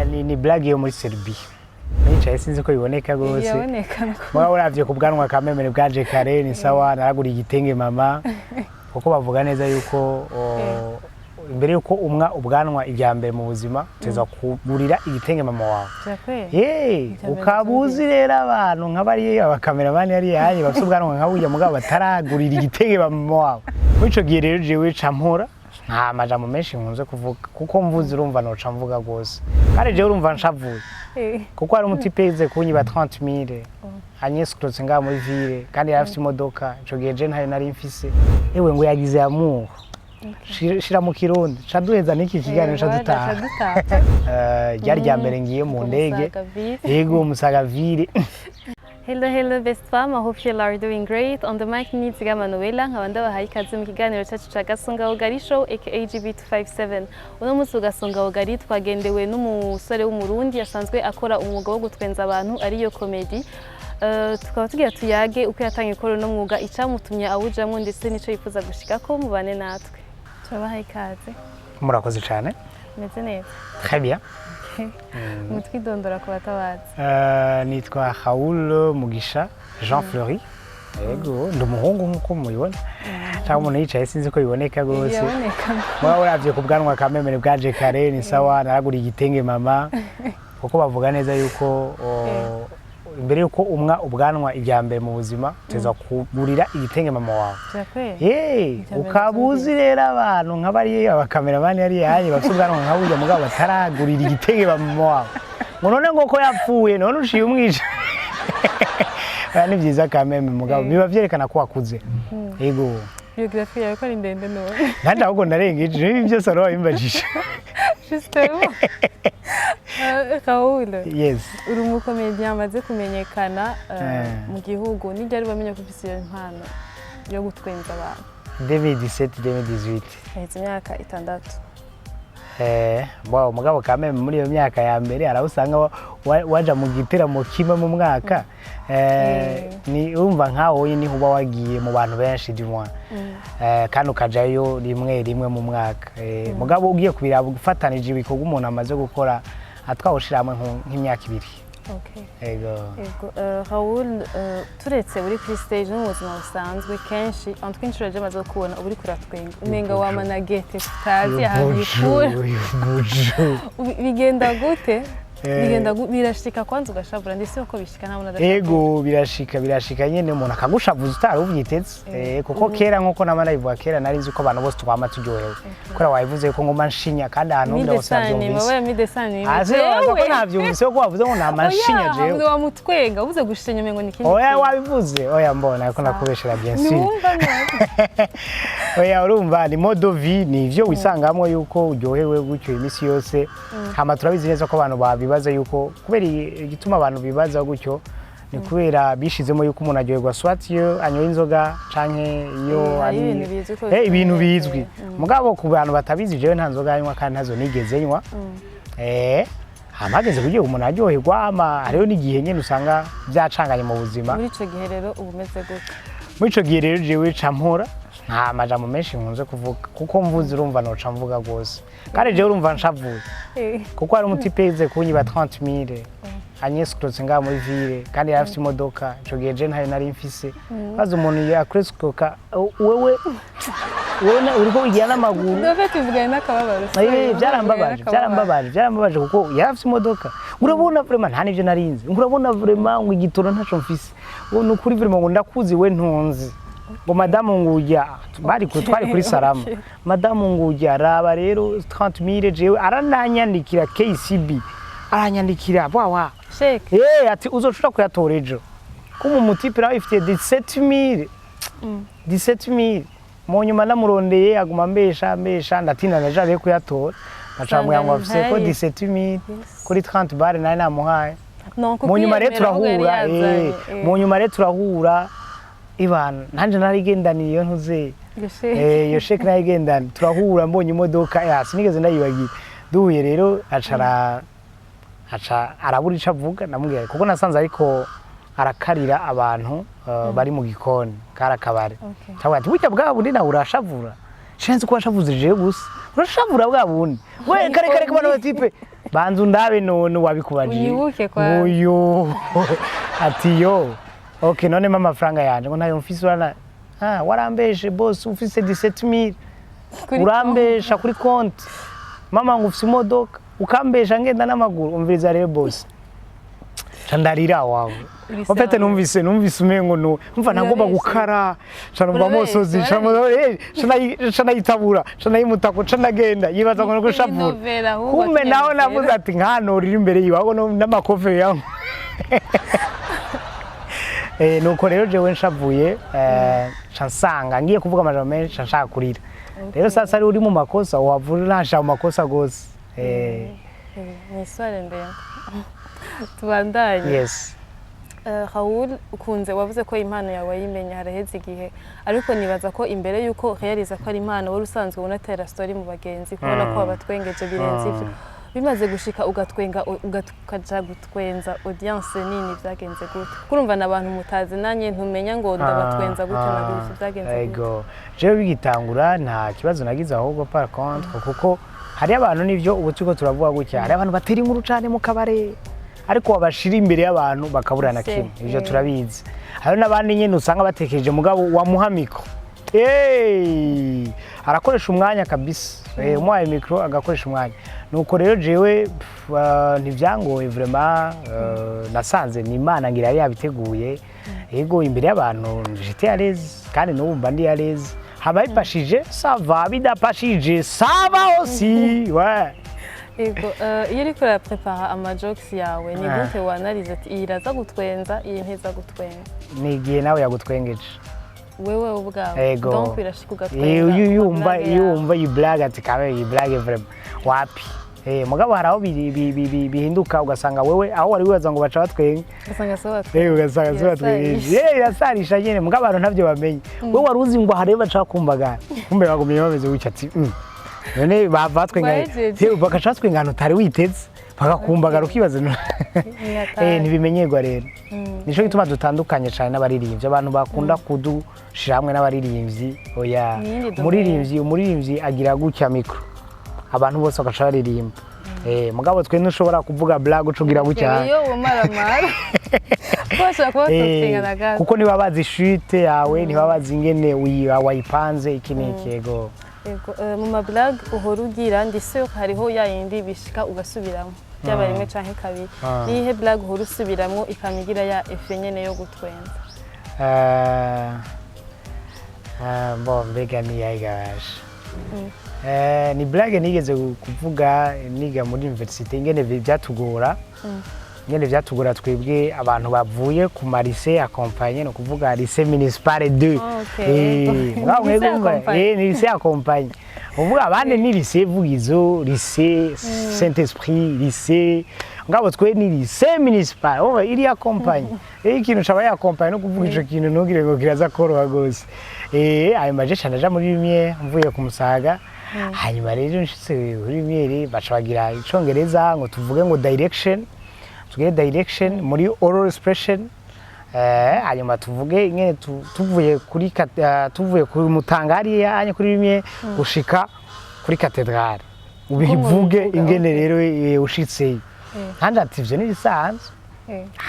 ni blague yo muri Serbia. Nicaye sinzi ko biboneka gose. Yaboneka. Mwa uravye ku bwanwa kamemere bwaje kare ni sawa naragura igitenge mama. Kuko bavuga neza yuko imbere yuko umwa ubwanwa ibyambere mu buzima teza kugurira igitenge mama wawe. Ukabuzi rero abantu nk'abari abakameramani yari yaje bafite ubwanwa nk'abujya mugabo bataragurira igitenge mama wawe. Wico gihe rero jewe campora nta majambo menshi nkunze kuvuga kuko mvuze urumva noca mvuga gose. Kare jewe urumva nshavuye. Kuko ari umutipeze kunyiba 30,000. Agnes Klotse nga muri ville kandi yarafite imodoka ico gihe je ntayo nari mfise. Ewe ngo yagize amour. Shira mu kirundi caduheza niki kiganiro cadutaha. Yari ryambere ngiye mu ndege. Yego Musagavire. Hello best fam, I hope you are doing great. On the mic Ntigucike Manuela, nkabanda bahaye ikaze mu kiganiro cyacu ca Gasongabugari show aka GB257. Uno munsi Gasongabugari twagendewe n'umusore w'umurundi yasanzwe akora umwuga wo gutwenza abantu ariyo comedy. Tukaba tugira tuyage uko yatanga ikoro no mwuga icamutumye awujamwe ndetse nico yifuza gushikako mubane natwe. Turabahaye ikaze. Murakoze cyane. Meze neza. Très bien. Mutwidondora ku batabazi. Nitwa Raoul Mugisha Jean Fleury. Yego ndumuhungu nkuko mubibona. Cyangwa umuntu yicaye sinzi ko biboneka gose. Yaboneka. Mwa uravye ku bwanwa kamemere bwaje kare ni sawa naragura igitenge mama. Kuko bavuga neza yuko imbere yuko umwa ubwanwa ibyambere mu buzima teza kugurira igitenge mama wawe. Ukabuzi rero abantu nk'abari abakameramani yari yaje bafite ubwanwa nk'abujya mugabo bataragurira igitenge mama wawe. Ngo none ngo ko yapfuye none ushiye umwica. Ni byiza kameme mugabo biba vyerekana ko wakuze. Yego. Biography yawe ko ari ndende none. Nandi ahubwo ndarengeje ibi byose aro bimbajije. Justement. Raoul. Yes. Uri umukomedi yamaze kumenyekana mu gihugu ni ryari bamenye ko ufite impano yo gutwenza abantu. 2017-2018. Haheze imyaka 6. Wow, mugabo kameme muri iyo myaka ya mbere arabusanga waja mu giteramo kimwe mu mwaka. Ni urumva nkaho ni huba wagiye mu bantu benshi dimwa. Kandi ukajayo rimwe mu mwaka. Mugabo ugiye kubira gufatanije ibikorwa umuntu amaze gukora atwawushiramwe nk'imyaka 2. Okay. Ego. Raoul turetse uri kuri stage n'ubuzima busanzwe kenshi antwinshuro je maze kubona uri kuratwenga umenga wa managete tutazi ahanyikura bigenda gute birashika kwanza ugashabura ndetse uko bishika nta muntu Ego birashika nyene umuntu akagushavuza utari ubyiteze kuko kera nkuko namana ivuga kera nari nzi ko abantu bose twama turyohewe kora wayivuze ko ngoma nshinya kandi ahantu ndo wasabyumvise midesani ko navyumvise ko wavuze ngo namashinya jewe uvuze wa mutwenga uvuze gushenya umengo nikindi oya wabivuze oya mbona ko nakubeshera bien sûr oya urumva ni mode vie ni ivyo wisangamwe yuko uryohewe gutyo imisi yose hama turabizi neza ko abantu babibaza yuko kubera igituma abantu bibaza gutyo ni kubera bishizemo yuko umuntu aryoherwa swat yo anyoye inzoga canke iyo ari ibintu bizwi mugabo ku bantu batabizi jewe nta nzoga anywa kandi ntazo nigeze nywa hamageze kugiye umuntu aryoherwa ama hariyo n'igihe nyene usanga byacanganye mu buzima muri ico gihe rero ubumeze gute muri ico gihe rero jewe campora nta majambo menshi nkunze kuvuga kuko mvuze urumva noca mvuga gose kandi jewe urumva nshavuye kuko ari umutipeze kunyiba 30,000 Agnes Klotse nga muri ville kandi yarafite imodoka ico gihe je ntayo nari mfise baza umuntu yakreskoka wewe uriko ugiye n'amaguru ndove tuvugana n'akababaro byarambabaje kuko yarafite imodoka urabona vraiment nta nivyo narinzi urabona vraiment ngo igitoro ntaco mfise ubu kuri vraiment ngo ndakuzi we ntunzi ngo madamu ngujya twari kuri Salama madamu ngujya raba rero 30,000 jewe arananyandikira KCB aranyandikira wawa sheke ati uzoshobora kuyatora ejo kumu mutipe nawe ifite 17,000 mu nyuma namurondeye aguma mbesha ndatina naje kuyatora acamwe yango afise ko 17,000 kuri 30 bare naye namuhaye mu nyuma rero turahura Ivan nanje narigendaniye iyo ntuze iyo sheke narigendani turahura mbonye imodoka sinigeze ndayibagira duhuye rero aca arabura ico avuga namubwiye kuko nasanze ariko arakarira abantu bari mu gikoni karakabare cyangwa ati burya bwa bundi nawe urashavura shenze ko washavuze je gusa urashavura bwa bundi we kare ko bano batipe banza undabe none wabikubaje Unyibuke kwa uyu ati yo okay none mama amafaranga yanje ngo ntayo mfise urana warambeshe boss ufise 17000 urambesha kuri konti mama ngo ufise imodoka ukambesha ngenda n'amaguru umviriza rero boss chandarira wawe opete numvise umengo no umva nagomba gukara chanumva mosozi chana yitabura chana yimutako chana genda yibaza ngo gushavura kumbe naho navuze ati nkano riri imbere yiwago n'amakofe yangu nuko rero jewe nshavuye chansanga ngiye kuvuga amajambo menshi nshaka kurira rero sasa ari uri mu makosa wavura nasha mu makosa gose ni swale ndende tubandanye yes Raoul ukunze wavuze ko impano yawe yimenya haraheze igihe ariko nibaza ko imbere yuko realize ko ari impano wari usanzwe unatera story mu bagenzi kubona ko abatwengeje birenze ivyo bimaze gushika ugatwenga ugaja gutwenza audience nini byagenze gute kurumva nabantu mutazi nanye ntumenya ngo ndabatwenza gute nabyo byagenze gute jewe bigitangura nta kibazo nagize ahubwo par contre kuko hari abantu nivyo ubu tuko turavuga gutya hari abantu batera inkuru cane mu kabare ariko wabashira imbere y'abantu bakaburana kimwe ivyo turabizi hari nabandi nyene usanga batekereje mugabo wa muhamiko arakoresha umwanya kabisa umuhaye micro agakoresha umwanya nuko rero jewe ntivyangoye vraiment nasanze ni Imana ngira yabiteguye yego imbere y'abantu j'étais à l'aise kandi n'ubu mba ndi à l'aise haba bipashije ça va bidapashije ça va aussi ouais Ego iyo uriko urapprepara ama jokes yawe ni gute wanarize ati iraza gutwenza iyi ntiza gutwenza nigiye nawe yagutwengeje wewe ubwawe donc birashika ugatwenga yumva yiblaga ati kabe yiblaga vraiment wapi mugabo haraho bihinduka ugasanga wewe aho wari wibaza ngo baca batwenga ugasanga so batwenga irasarisha nyene mugabo abantu ntavyo bamenye wewe wari uzi ngo hareba baca kumbagara kumbe bagumye bameze gutya ati none bavatwenga bakaca twengana utari witeze bakakumbagara ukibaza ntibimenyerwa rero nico gituma dutandukanye cyane n'abaririmbyi abantu bakunda kudushira hamwe n'abaririmbyi oya umuririmbyi agira gutya mikro abantu bose bagaca baririmba mugabo twe ntushobora kuvuga blague ucugira gutya iyo umaramara bose bakotsinga gato kuko niba bazi chute yawe niba bazi ingene wayipanze iki nikego mu mablag uhora ugira ndi sûr hariho yayindi bishika ugasubiramo byaba rimwe canke kabiri nihe blag uhora usubiramwo ikamigira ya effet nyene yo gutwenza bon mbega ni yayigaje ni blague nigeze kuvuga niga muri université ingene byatugora ingene byatugora twebwe abantu bavuye ku marise accompagné no kuvuga lycée municipal 2 ni lycée accompagné uvuga abandi ni lycée Vugizo lycée Saint-Esprit lycée ngabo twe ni lycée municipal uva iri accompagné ikintu caba ya accompagné no kuvuga ico kintu ntugire ngo kiraza koroha gose ayo maje cyane muri bimwe mvuye ku Musaga hanyuma rero nshitse muri bimwe baca bagira icongereza ngo tuvuge ngo direction tugire direction muri oral expression hanyuma tuvuge ingene tuvuye kuri Mutangari yanye kuri bimwe gushika kuri cathedrale ubivuge ingene rero ushitse kandi ati ivyo ni bisanzwe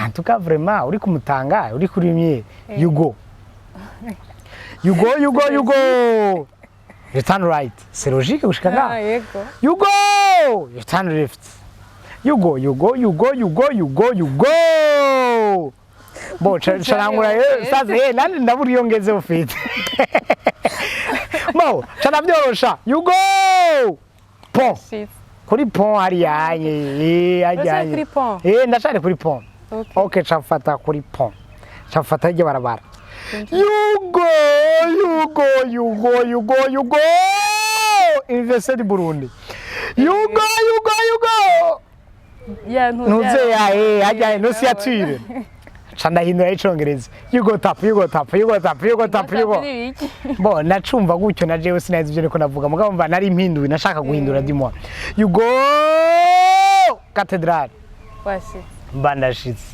antuka vraiment uri kumutanga uri kuri bimwe you go you turn right c'est logique gushika nga you go you turn left you go bo chanangura sasa nani ndaburiyongeze ufite bo chanavyorosha you go pon kuri pon hari yanye ajanye ndashare kuri pon okay chafata kuri pon chafata ije barabara you go Université du Burundi you go nuze ya ajya initiative chanda hino y'icongereza you go tap bo nacumva gutyo na jewe sinazi ivyo niko navuga mugabo mva nari impinduwe nashaka guhindura dimwa you go cathedral wasi bandashitse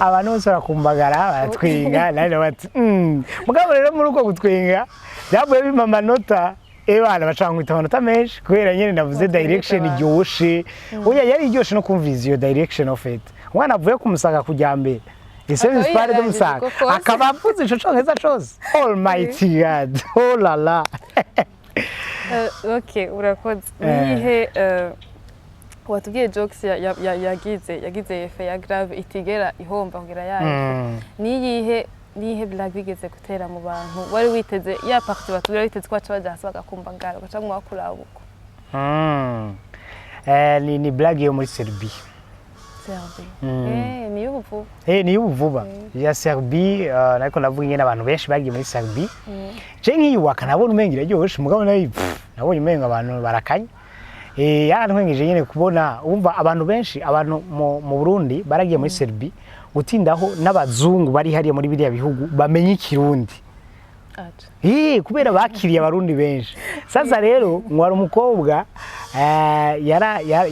abantu bose barakumbagara baratwinga nari bati mugabo rero muri uko gutwinga byavuye bima amanota bana bacangwita amanota menshi kubera nyene navuze direction iryoshe oya yari iryoshe no kumviza iyo direction of it umwana avuye kumusaga kujya mbere ese spare de musaga akaba avuze ico congereza cose almighty god oh la la okay urakoze nihe watubwiye jokes yagize efe ya grave itigera ihomba ngira yayo nihe blague bigeze gutera mu bantu wari witeze ya partie batubwira witeze ko baca baja hasi bagakumba ngara baca mwakura uko ni blague yo muri Serbie ni y'ubuvuba ni y'ubuvuba ya Serbie nariko navuga ingene abantu benshi bagiye muri Serbie je nkiyubaka nabona umengira ryoshe mugabo nabonye umenga abantu barakanye yarantwengeje nyene kubona umva abantu benshi abantu mu Burundi baragiye muri Serbie gutindaho n'abazungu bari hariya muri biriya bihugu bamenye ikirundi kubera bakiriye abarundi benshi sasa rero mwari umukobwa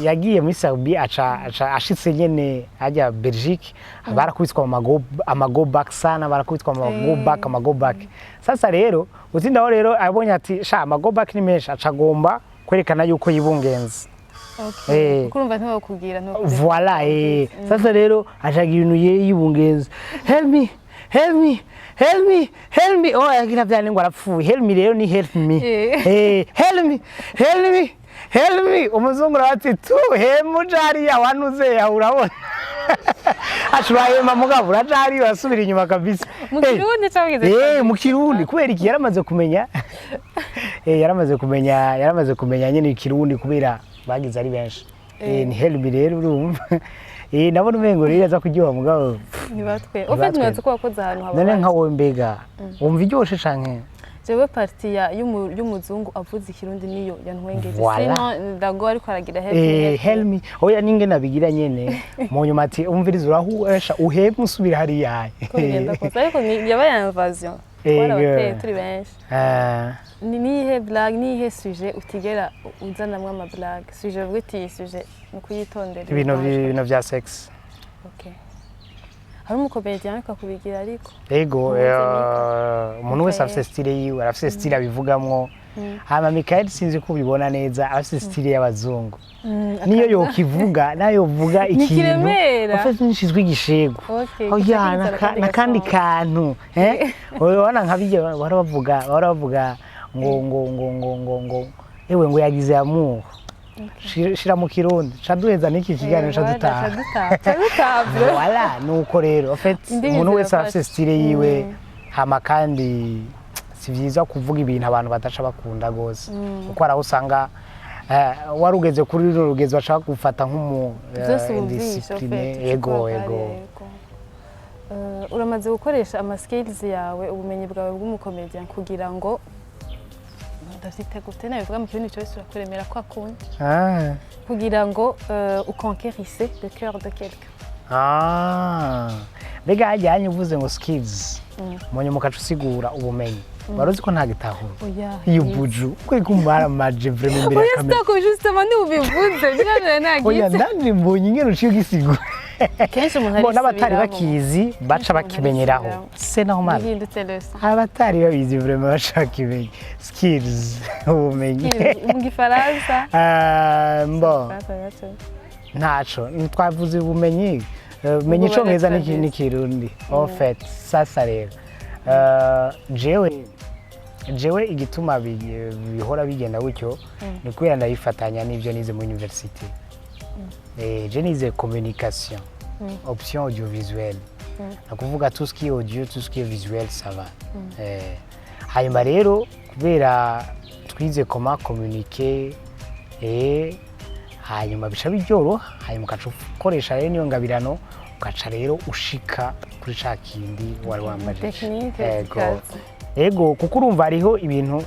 yagiye muri Serbie ashitse nyene ajya Belgique barakubitwa amago back sana barakubitwa amago back sasa rero gutindaho rero abonye ati sha amago back ni menshi acagomba kwerekana yuko yibungenze kurumva ntibakubwira voilà sasa rero ajagira ibintu yibungenze help me oh yagira byane ngo arapfuye help me rero ni help me help me umuzungu ati tu mujariya wanuze ya urabona ashuraye mamugabo urajari wasubira inyuma kabisa mu kirundi cyangeze mu kirundi kubera iki yaramaze kumenya nyene ikirundi kubera bagize ari benshi ni help me rero urumva nabona umengo rero aza kujyoha mugabo nibatwe ofete mwaze ko wakoze ahantu haba none nka wowe mbega wumva iryoshe canke jewe partie y'umuzungu avuze ikirundi niyo yantwengeje sino ndago ariko aragira help me oya ninge nabigira nyene mu nyuma ati umviriza urahuesha uhebe musubira hari yaye kugenda kosa ariko yabaye invasion twarabateye turi benshi nihe blague nihe sujet utigera uzanamwe ama blague sujet vuga iti sujet mukuyitondera ibintu vya sex okay hari umukomedian ariko kubigira ariko yego umuntu wese afite style yiwe arafite style abivugamwo hama Michael sinzi ko ubibona neza afite style y'abazungu niyo yokivuga nayo vuga ikintu afite nishizwe igishego oya nakandi kantu urabona nkabije barabavuga ngo ewe ngo yagize amour shira mu kirundi caduheza niki kiganiro cadutaha voilà nuko rero fait umuntu wese afite style yiwe hama kandi si vyiza kuvuga ibintu abantu bataca bakunda gose uko araho usanga warugeze kuri rino rugezo bashaka gufata nk'umu discipline ego uramaze gukoresha ama skills yawe ubumenyi bwawe bw'umukomedian kugira ngo ndafite gute nawe vuga mu kintu cyose urakuremera kwa kundi kugira ngo uconquérise le cœur de quelqu'un mbega hajyanye uvuze ngo skills umunye mukaca usigura ubumenyi baruzi ko nta gitahura iyo buju kuri kumara maje vraiment imbere ya kamera oya stako justement ni ubivuze byane nagize oya ndandi mbonye ingero uciye ugisigura kenshi umuntu ari n'abatari bakizi baca bakimenyeraho c'est normal abatari babizi vraiment baca bakimenya skills ubumenyi mu gifaransa bon ntaco twavuze ubumenyi menye icongereza n'ikirundi en fait sasa rero jewe igituma bihora bigenda gutyo ni kubera ndayifatanya n'ivyo nize mu university je nize communication option audiovisuelle nakuvuga tout ce qui est audio tout ce qui est visuel ça va hanyuma rero kubera twize comment communiquer hanyuma bica bijyoroha hanyuma ukaca ukoresha rero niyo ngabirano ugaca rero ushika kuri ca kindi wari wambaje ego kuko urumva hariho ibintu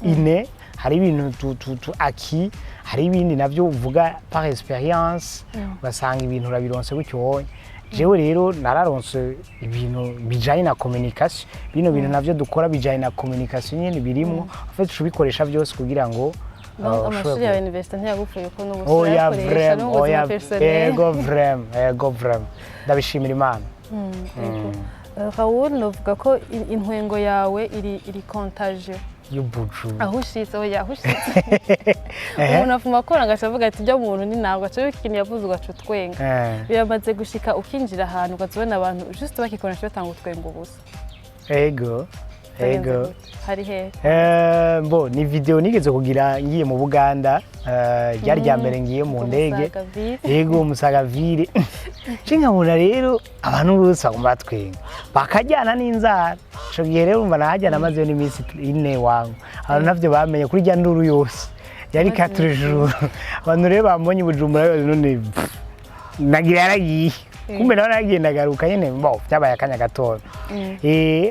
ine hari ibintu tu aki hari ibindi navyo uvuga par experience ugasanga ibintu urabironse gutyo jewe rero nararonse ibintu bijanye na communication bino bintu navyo dukora bijanye na communication nyene birimo afite ubikoresha byose kugira ngo amashuri ya university ntiyagupfuye ko n'ubusore yakoresha n'ubuzima personnel ego vraiment ndabishimira Imana Raoul novuga ko intwengo yawe iri contagieux y'ubuju ahushitse oya ahushitse umuntu afuma akora ngacavuga ati byo muntu ni ntabwo aca ikintu yavuze ugaca utwenga biramaze gushika ukinjira ahantu ukazibona abantu just bakikora batanga utwenga ubusa ego hari he mbo ni video nigeze kugira ngiye mu Buganda ryari rya mbere ngiye mu ndege yego Musagavire cinkabona rero abantu bose bagomba twenga bakajyana n'inzara cyo gihe rero umva nahajyana maze n'iminsi 4 wangu abantu navyo bamenye kuri rya nduru yose yari 4 jours abantu rero bambonye Bujumbura none nagira yaragiye kumbe nawe nagenda garuka nyene mbo byabaye akanya gatoya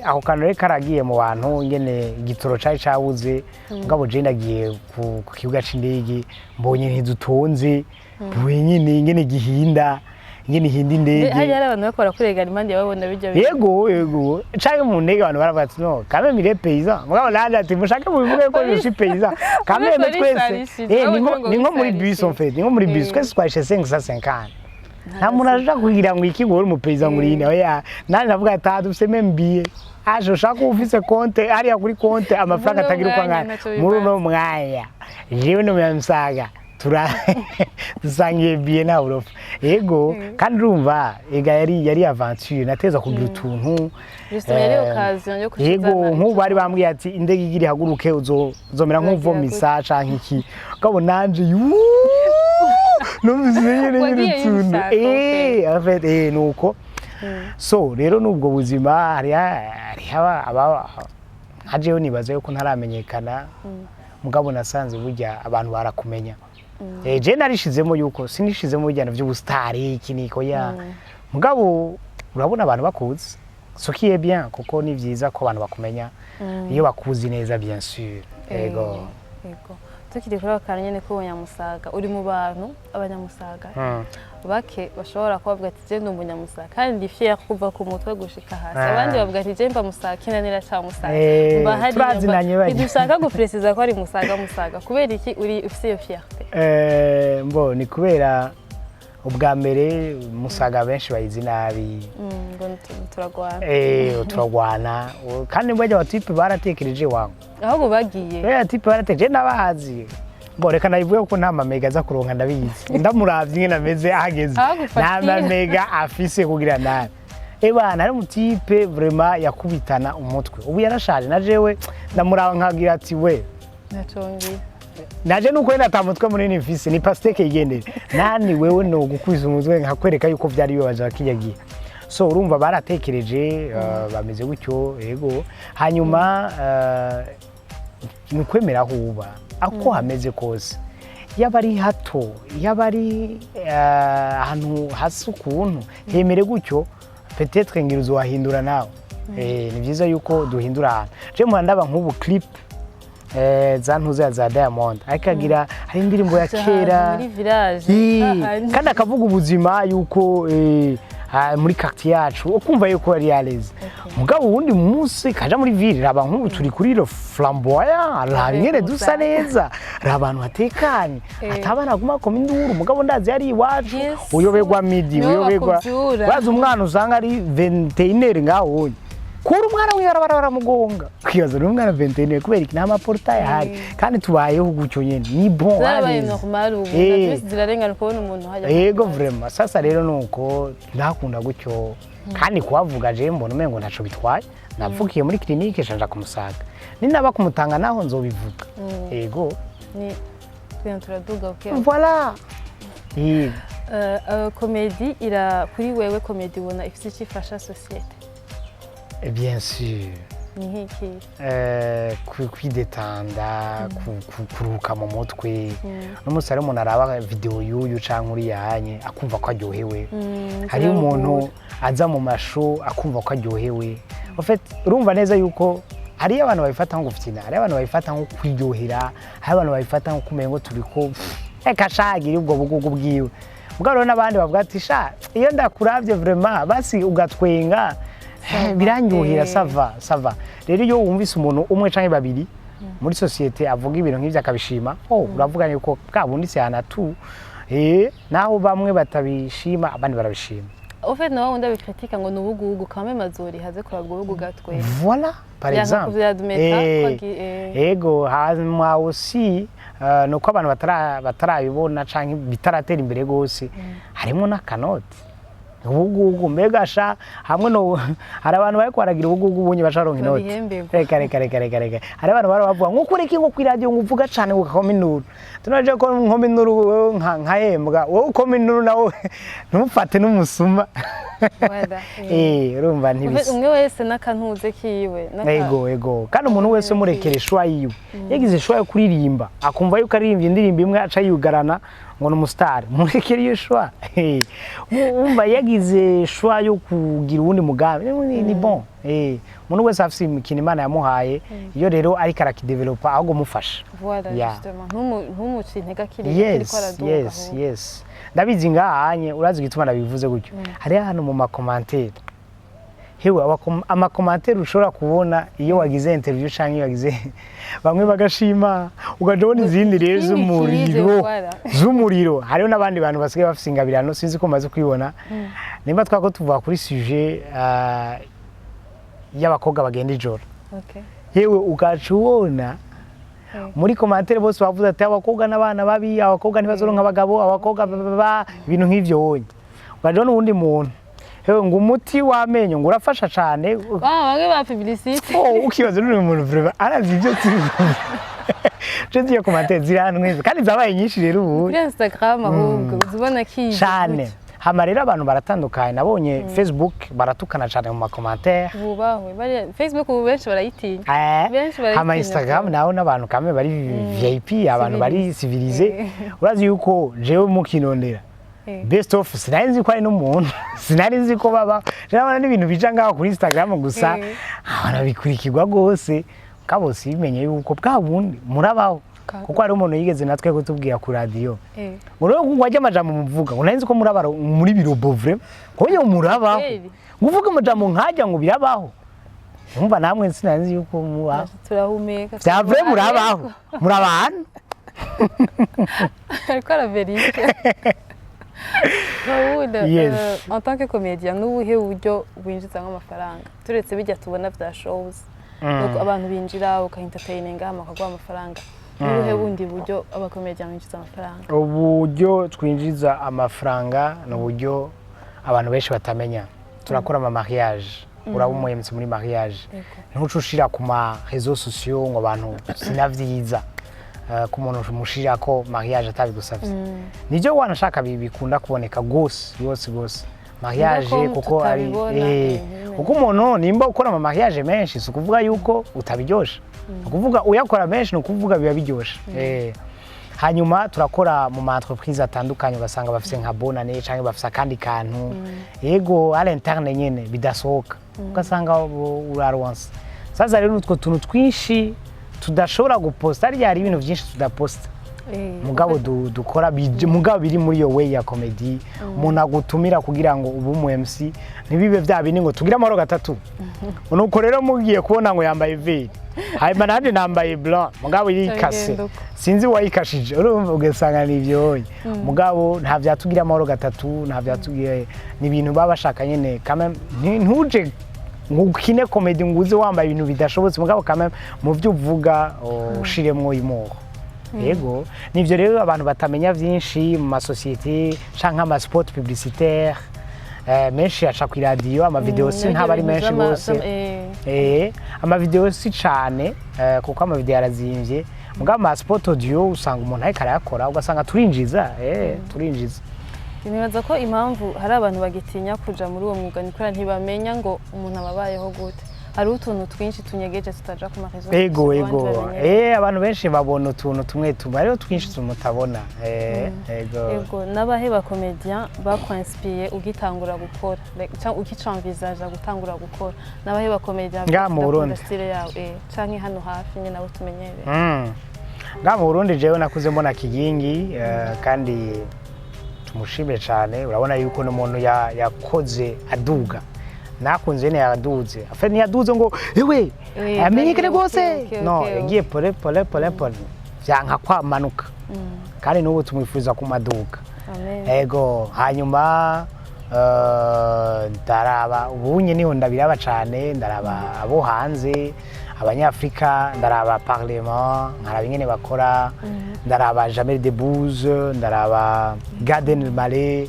aho kantu rero karagiye mu bantu nyene igitoro cari cabuze ngabo je ndagiye ku kibuga c'indege mbonye ntidutonze nyene ngene gihinda ngene hindi indege hari abantu bakora kuregana impande babona bijya yego canke mu ndege abantu baravuga ati no kame mire paysan mugabo nanje ati mushake mubivuge ko je suis paysan kame twese ni nko muri bus en fait ni nko muri bus twese twashe 550 nta muntu aja kugira ngo ikigore umupaysan muri ine oya nanje navuga ati dufise membiye aje ushaka ufise konte hariya kuri konte amafaranga atagira uko ngana muri uno mwanya jewe no myamusaga dusangiye bien na Europe yego kandi urumva ega yari aventure nateza kugira utuntu yego nk'ubu bari bambwiye ati indege igiri haguruke uzomera nk'uvomisa canke iki gabo nanje numvise nyene utuntu en fait nuko so rero nubwo buzima hari aba hajeho nibaza yuko ntaramenyekana mugabo nasanze burya abantu barakumenya je narishizemo yuko sinishizemo bijyana by'ubustari kiniko ya mugabo urabona abantu bakuzi so qui est bien kuko ni vyiza ko abantu bakumenya iyo bakuzi neza bien sûr yego tukiri kuri akanya nyene ko Nyamusaga uri mu bantu abanyamusaga bake bashobora kuvuga ati je ndi umunyamusaga kandi fier kuva ku mutwe gushika hasi abandi bavuga ati je mba musaga kinanira cha musaga mba hari dushaka gupreciser ko ari musaga kubera iki uri ufise iyo fierté mbo ni kubera ubwa mbere musaga benshi bayizi nabi turagwana kandi mbajya batipe baratekereje wangu ahubwo bagiye tipe baratekereje nabahazi mbo reka nayivuye ko nta mamega aza kuronka ndabizi ndamuravye ngene ameze ahageze nta mamega afise kugira nabi bana ari mutipe vraiment yakubitana umutwe ubu yarashaje na jewe ndamuraba nkagira ati we natongi naje nuko yenda tamutwe munini mfise ni pasteke igendere nani wewe no gukwiza umutwe nkakwereka yuko byari bibabaje bakiyagiye so urumva baratekereje bameze gutyo yego hanyuma ni kwemera huba ako hameze kose yabari hato yabari ahantu hasi ukuntu hemere gutyo peut-être ngira uzohindura nawe ni byiza yuko duhindura ahantu je muhandaba nk'ubu clip za ntuza za Diamond akagira hari indirimbo ya kera muri village kandi akavuga ubuzima yuko muri quartier yacu ukumva yuko ari aleze mugabo ubundi munsi kaja muri ville raba nk'ubu turi kuri le flamboyant ngene dusa neza abantu hatekanye atabana guma ko induru mugabo ndazi yari iwacu uyoberwa midi uyoberwa baza umwana usanga ari 21 ngaho kuri umwana w'iyara baramugonga kwibaza n'umwana 21 kubera iki nama portail hari kandi tubayeho gucyo nyene ni bon zabaye normal ubu ndabise zirarengana kubona umuntu hajya yego vraiment sasa rero nuko ndakunda gucyo kandi kubavuga je mbona umengo ntaco bitwaye navukiye muri clinique shanja kumusaga ninaba kumutanga naho nzobivuga yego ni turaduga okay voilà comedy ira kuri wewe comedy ubona ifite cifasha societe bien sûr nihiki kwidetanda kuruka mu mutwe n'umusare umuntu araba video y'uyu canke uri yanye akumva ko aryohewe hari umuntu aza mu masho akumva ko aryohewe en fait urumva neza yuko hari abantu babifata nko gufina hari abantu babifata nko kwiryohera hari abantu babifata nko kumengo turiko shagira ubwo bugugu bwiwe mugabo n'abandi bavuga ati sha iyo ndakuravye vraiment basi ugatwenga birangyohera sava rero iyo wumvise umuntu umwe canke babiri muri societe avuga ibintu nk'ivyo akabishima uravuga yuko bwa bundi se hanatu naho bamwe batabishima abandi barabishima au fait nawe wunda bikritika ngo nubugugu kame mazuri haze kuragugu gatwe voilà par exemple ego hanyuma aussi nuko abantu batarabibona canke bitaratera imbere gose harimo n'akanoti ubugugu mbega sha hamwe no hari abantu bari kwaragira ubugugu bunye basharonka inoti reka hari abantu bari bavuga nko kureki nko kwiradio nguvuga cyane ukakominura tunaje ko nkominura nkahembwa wowe ukominura nawe ntufate n'umusuma urumva ntibise umwe wese nakantuze kiwe ego kandi umuntu wese murekere shwa yiwe yagize shwa yo kuririmba akumva yuko aririmba indirimbo imwe aca yugarana ngo numustar murekere iyo shwa umva yagize shwa yo kugira ubundi mugambi ni bon umuntu wese afite imikino Imana yamuhaye iyo rero ariko arakidevelopa ahubwo mufasha voilà justement ntumuci intega kiri ko araduka yes ndabizi ngahanye urazi gituma nabivuze gutyo hari hano mu makomantere hewe amakomantere ushobora kubona iyo wagize interview canke iyo wagize bamwe bagashima ugajona izindi rero z'umuriro hariho n'abandi bantu basigaye bafite ingabirano sinzi ko maze kwibona nimba twako tuvuga kuri sujet y'abakobwa bagenda ijoro hewe ugacubona muri komantere bose bavuze ati abakobwa n'abana babi abakobwa ntibazoronka abagabo abakobwa ibintu nk'ivyo wonye ugajona uwundi muntu hewe ngo umuti w'amenyo ngo urafasha cyane bamwe ba publicité ukibaza n'umuntu muntu vraiment arazi ibyo je ndiye komantere ziranwe kandi zabaye nyinshi rero ubu kuri Instagram ahubwo uzubona kije cyane hama rero abantu baratandukanye nabonye Facebook baratukana cyane mu makomantere ubahwe bari Facebook ubu benshi barayitinya hama Instagram naho n'abantu kamwe bari VIP abantu bari civilize urazi yuko jewe mukinondera best of sinari ko ari n'umuntu sinari ko baba rero n'ibintu bija ngaho kuri Instagram gusa abana bikurikirwa gose kabose bimenye yuko bwabundi murabaho kuko ari umuntu yigeze natwe kutubwira ku radio ngo ngwaje amajambo muvuga ngo nari ko murabara muri birobo vraiment ko yo murabaho nguvuga amajambo nkajya ngo birabaho umva namwe sinari yuko mubaho turahumeka bya vrai murabaho murabana ariko ara vérité Raoul, en tant que comédien, nubuhe buryo winjiza nk'amafaranga turetse bijya tubona bya shows nuko abantu binjira ukaentertaininga amakaguha amafaranga nubuhe bundi buryo abakomedian binjiza amafaranga uburyo twinjiza amafaranga n'uburyo abantu benshi batamenya turakora ama mariage uraba umuhemutse muri mariage ntucushira ku ma réseaux sociaux ngo abantu sinavyiza ku muntu mushira ko mariage atabigusavye nijyo wanashaka bikunda kuboneka gose mariage kuko ari kuko umuntu nimba ukora ama mariage menshi sukuvuga yuko utabiryosha ukuvuga uyakora menshi no kuvuga biba biryosha hanyuma turakora mu ma entreprise atandukanye ugasanga bafise nka bonane canke bafise kandi kantu yego à l'interne nyene bidasohoka ugasanga uraronse sasa rero utwo tuntu twinshi tudashobora guposta ari yari ibintu byinshi tudaposta mugabo dukora mugabo biri muri yo way ya comedy umuntu agutumira kugira ngo ubu mu MC nibibe bya bini ngo tugira amaro gatatu nuko rero mugiye kubona ngo yambaye vert hanyuma nanje nambaye blanc mugabo yikase sinzi wayikashije urumva ugasanga nivyo mugabo nta byatugira amaro gatatu nta byatugiye ni ibintu babashaka nyene kame ntuje ngukine comedy nguze wambaye ibintu bidashobotse mugabo kame mu byo uvuga ushiremwo imoko yego nivyo rero abantu batamenya byinshi mu masosiyete canka ama spot publicitaire menshi aca ku radio ama video si ntaba ari menshi gose ama video si cyane kuko ama video arazimvye mugabo ama spot audio usanga umuntu ariko arakora ugasanga turinjiza turinjiza nibaza ko impamvu hari abantu bagitinya kuja muri uwo mwuga nikora ntibamenya ngo umuntu ababayeho gute hari utuntu twinshi tunyegeje tutaja ku marezo ego abantu benshi babona utuntu tumwe rero twinshi tumutabona ego n'abaheba comedian bakwanspiye ugitangura gukora cyangwa ukicamvizaje gutangura gukora n'abaheba comedian mu Burundi style yawe canke hano hafi nyine nabo tumenyereye mu Burundi jewe nakuze mbona kigingi kandi tumushime cyane urabona yuko n'umuntu yakoze aduga nakunze ne yaduze afeni yaduze ngo ewe amenyekane gose no yagiye pole byanka kwamanuka kandi n'ubu tumwifuza kumaduka ego hanyuma ndaraba ubunye niho ndabiraba cyane ndaraba abo hanze abanyafrika ndaraba parlement nkaraba ingene bakora ndaraba Jamel Debbouze ndaraba Garden Malé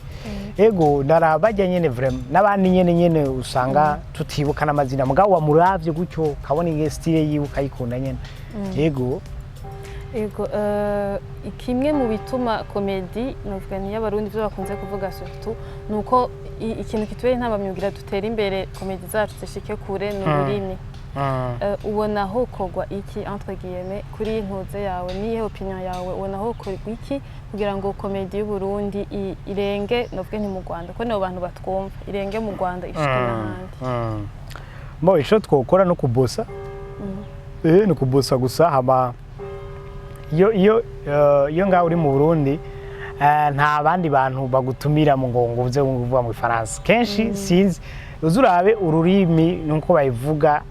ego ndaraba bajya nyene vraiment n'abandi nyene usanga tutibuka n'amazina mugabo wamuravye gutyo kabona inge style yiwe ukayikunda nyene ego kimwe mu bituma komedi novuga ni y'abarundi byo bakunze kuvuga surtout nuko ikintu kitubere ntabamyugira dutera imbere komedi zacu zishike kure n'ururimi ubona hokogwa iki entre guillemets kuri intuze yawe niye opinion yawe ubona hokogwa iki kugira ngo komedi y'u Burundi irenge novuga ni mu Rwanda ko n'abo bantu batwumva irenge mu Rwanda ishike n'ahandi bo ico twokora no kubosa no kubosa gusa hama iyo ngaho uri mu Burundi nta bandi bantu bagutumira mu ngo uze kuvuga mu Faransa kenshi sinzi uzurabe ururimi nuko bayivuga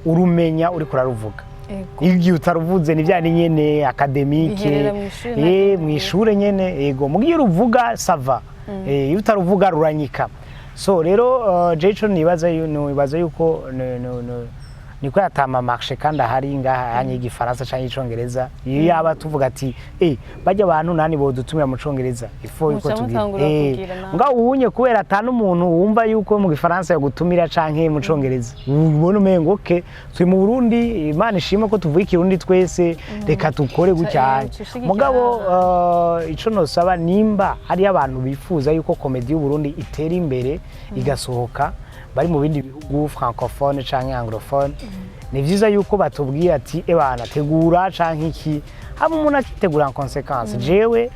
urumenya uri kuraruvuga igihe utaruvuze ni bya nyene academique mu ishure nyene ego mugiye uruvuga sava iyo utaruvuga ruranyika so rero jecho nibaza yuko niko yatama marché kandi ahari ngaha hanye igifaransa cyangwa icongereza iyo yaba tuvuga ati bajya abantu nani bodutumira mu congereza ifo yuko tugira ngaho ubunye kubera atanu umuntu wumva yuko mu gifaransa yagutumira canke mu congereza ubona umengo okay turi mu Burundi Imana ishima ko tuvuga ikirundi twese reka tukore gucyanye mugabo ico nosaba nimba hari abantu bifuza yuko komedi y'u Burundi itera imbere igasohoka bari mu bindi bihugu francophone canke anglophone ni vyiza yuko batubwiye ati ebana tegura canke iki haba umuntu akitegura en conséquence jewe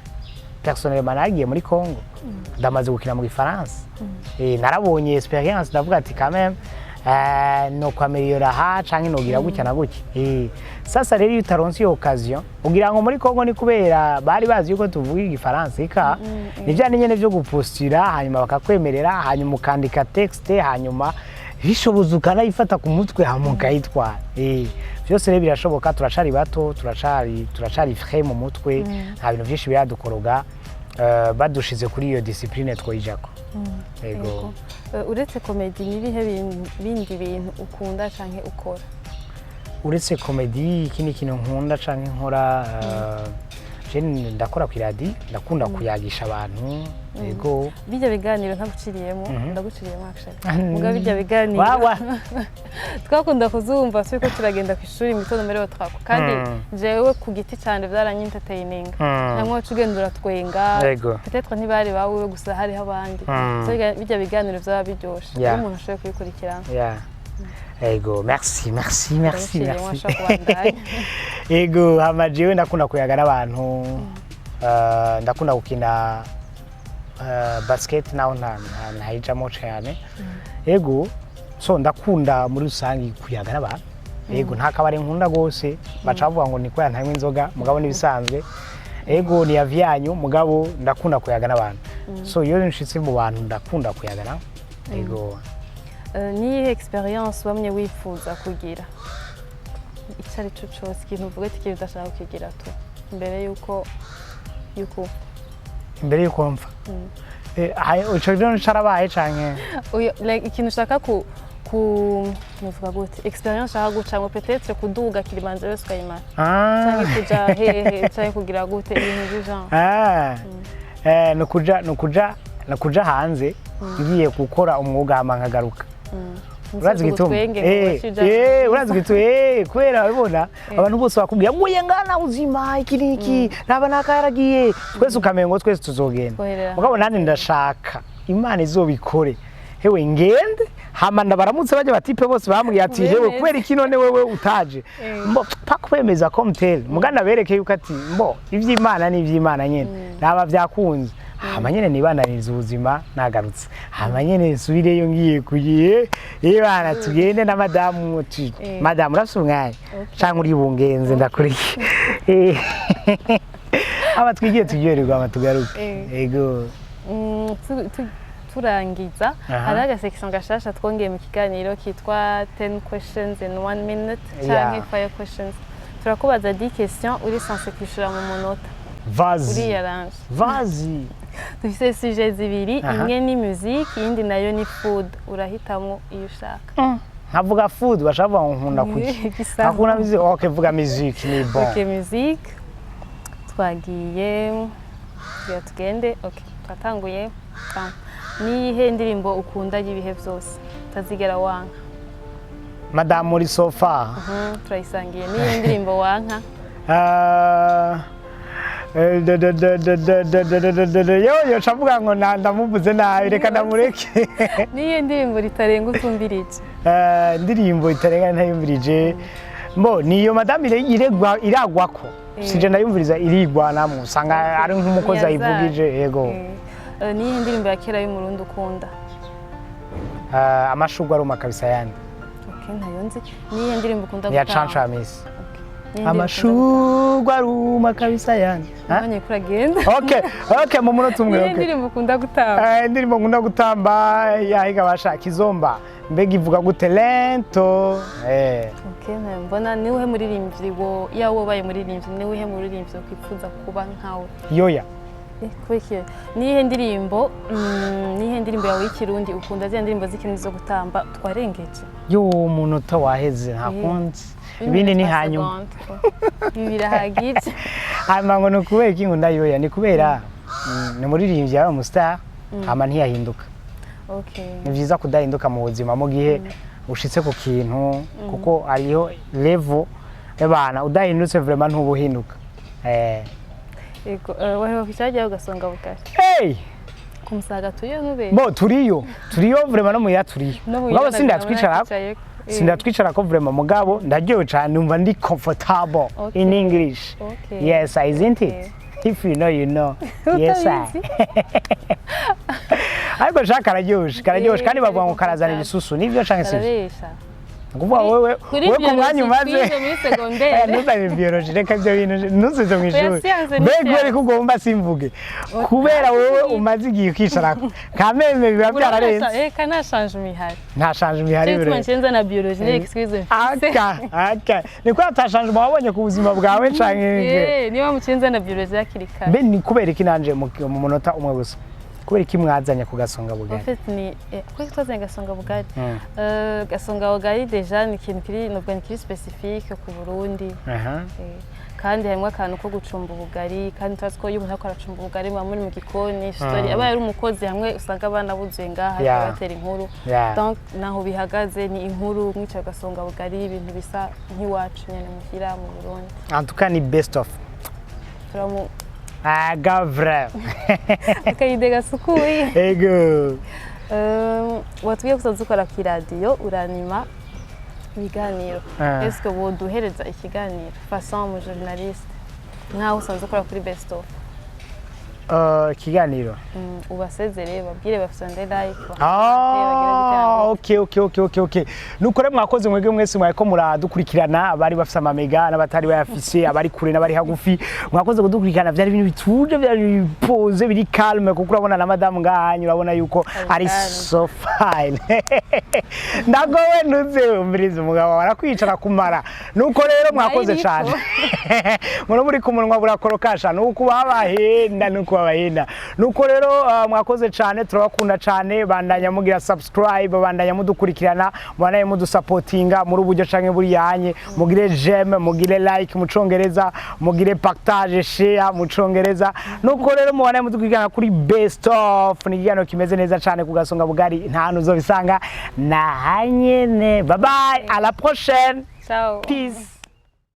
personnellement nagiye muri Congo ndamaze gukina mu Gifaransa narabonye experience ndavuga ati quand même no kwameliora ha canke nogira gutya na gutya sasa rero utaronse iyo occasion ugira ngo muri Congo ni kubera bari bazi yuko tuvuga Igifaransa ika nijyane nyene byo gupostira hanyuma bakakwemerera hanyuma ukandika texte hanyuma bishoboza ukanayifata ku mutwe hamukayitwara byose rero birashoboka turacari bato turacari frais mu mutwe nta bintu byinshi biradukoroga badushize kuri iyo discipline twoyijako ego uretse komedi ni bihe bindi bintu ukunda canke ukora uretse komedi ikindi kintu nkunda canke nkora ndakora ku radio ndakunda kuyagisha abantu ego bijya biganiro ntaguciriyemo ndaguciriyemo actually muga bijya biganiro twakunda kuzumva twiko turagenda ku ishuri mitono mbere batwako kandi jewe ku giti cyane byaranye entertaining namwe tugendura twenga peut-être ntibari bawe gusa hari abandi bijya biganiro byaba biryoshe umuntu ashoboye kubikurikirana ego merci ego hamajewe ndakunda kuyaga n'abantu ndakunda gukina basket naho ntayijamo cyane ego so ndakunda muri rusangi kuyaga n'abantu ego nta kabare nkunda gose baca bavuga ngo niko yantanywe inzoga mugabo nibisanzwe ego ni yavyanyu mugabo ndakunda kuyaga n'abantu so iyo nshitse mu bantu ndakunda kuyaga na ego niyihe experience wamye wifuza kugira icari cyo cyose ikintu uvuga ati kintu udashaka kugira tu mbere yuko mva uco rero ncarabaye canke like ikintu ushaka nuvuga gute experience ushaka gucamo peut-être kuduga Kilimanjaro yose ukayimara canke kuja hehe canke kugira gute ibintu by'genre nukuja hanze ngiye gukora umwuga hama nkagaruka urazi gituma urazi gituma kwera ubona abantu bose bakubwira ngo yengana uzima ikiriki naba nakaragiye twese ukamengo twese tuzogenda mugabo nani ndashaka Imana izobikore hewe ngende hama ndabaramutse baje batipe bose bambwiye ati hewe kwera iki none wewe utaje mbo pakwemeza komtel mugana bereke yuko ati mbo ivy'Imana ni ivy'Imana nyene naba vyakunze hama nyene nibandaniriza ubuzima nagarutse hama nyene nsubireyo ngiye kugiye bana tugende na madamu madamu urafise umwanya canke uri bungenze ndakuriki aba twigiye tugiyerirwa amatugaruke ego turangiza hari agasection gashasha twongeye mu kiganiro kitwa 10 questions in 1 minute canke 5 questions turakubaza 10 questions uri censé kwishura mu munota Vas-y. Uri yaranje. Vas-y. dufise sujet zibiri imwe ni musique iyindi nayo ni food urahitamo iyo ushaka nkavuga food bashaka nkunda kuki akuna musique okay vuga musique ni bon okay musique twagiye tugende okay twatanguye niyihe ndirimbo ukunda y'ibihe byose utazigera wanka madame muri sofa turayisangiye niyihe ndirimbo wanka yo chavuga ngo ndamuvuze nabi reka ndamureke niyihe ndirimbo ritarenga utumvirije ndirimbo itarenga ntayumvirije mbo niyo madame iragwako sije ndayumviriza irigwanamo usanga ari nk'umukozi ayivugije yego niyihe ndirimbo ya kera y'umurundi ukunda amashugwa aruma kabisa yandi okay ntayonzi niyihe ndirimbo ukunda ya Chancha Miss amashugwa aruma kabisa yandi nanye kuragenda okay mu munota umwe okay ndirimbo ukunda gutamba ndirimbo nkunda gutamba yahiga bashaka izomba mbega ivuga gute lento okay mbona niwe muririmbyi wo yawo baye muririmbyi niwe muririmbyi ukipfuza kuba nkawe yoya kwiki nihe ndirimbo yawe y'ikirundi ukunda zya ndirimbo z'ikindi zo gutamba twarengeje yo umunota waheze ntakundi ibindi ni hanyuma birahagije hanyuma ngo nukubera iki ngo ndayoya ni kubera ni muririmbyi yawe mu star ama ntiyahinduka okay ni byiza kudahinduka mu buzima mu gihe ushitse ku kintu kuko ariyo level y'abana udahindutse vraiment ntubuhinduka ego wahe wakicaje Gasongabugari kumusaga tuyo nube bo turiyo vraiment no muya turiyo ngabo sindatwicara ko vraiment mugabo ndaryoye cyane numva ndi comfortable in English yes isn't it if you know you know yes ariko shaka kararyoshe kandi bavuga ngo karazana ibisusu nivyo canke sivyo kuvuga wewe ku mwanya umaze ntuzanye biology reka ibyo bintu ntuzize mu ishuri mbega uri kugomba simvuge kubera wowe umaze igihe ukicarako kameme biba byararenze kana change mihari nta change mihari bire twancenza na biology excuse aka ni ko atashanje wabonye ku buzima bwawe canke niba mucenza na biology yakirika mbe ni kubera iki nanje mu munota umwe gusa kubera iki mwazanye ku Gasongabugari en fait ni quoi twazanye Gasongabugari Gasongabugari deja ni ikintu kiri nubwo ni kiri specifique ku Burundi kandi harimo akantu ko gucumba ubugari kandi twazi ko iyo umuntu akora acumba ubugari muri mu gikoni story aba yari umukozi hamwe usanga abana buzuye ngaha batera inkuru donc naho bihagaze ni inkuru mwica Gasongabugari ibintu bisa nk'iwacu nyene mugira mu Burundi en tout cas ni best of vraiment gavre akayide gasukuye ego watubwiye kusanzwe ukora ku radio uranima ibiganiro est-ce que woduhereza ikiganiro façon mu journaliste nkaho usanzwe ukora kuri best of ikiganiro ubasezereye babwire bafite like okay nukore mwakoze mwege mwese mwako muradukurikirana abari bafite amamega n'abatari bayafise abari kure n'abari hagufi mwakoze kudukurikirana byari ibintu bituje byari pose biri calme kuko urabona na madame ngahanyu urabona yuko ari so fine ndagowe nuze umiriza umugabo warakwicara kumara nuko rero mwakoze cyane muno muri kumunwa burakorokasha nuko babahenda nuko babahenda nuko rero mwakoze cyane turabakunda cyane bandanya mugira subscribe bandanya mudukurikirana bandanya mudusupportinga muri uburyo canke buri yanye mugire j'aime mugire like mu congereza mugire partage share mu congereza nuko rero mubandanya mudukurikirana kuri best of ni igihano kimeze neza cyane ku Gasongabugari nta hantu uzobisanga na hanyene bye bye à la prochaine ciao peace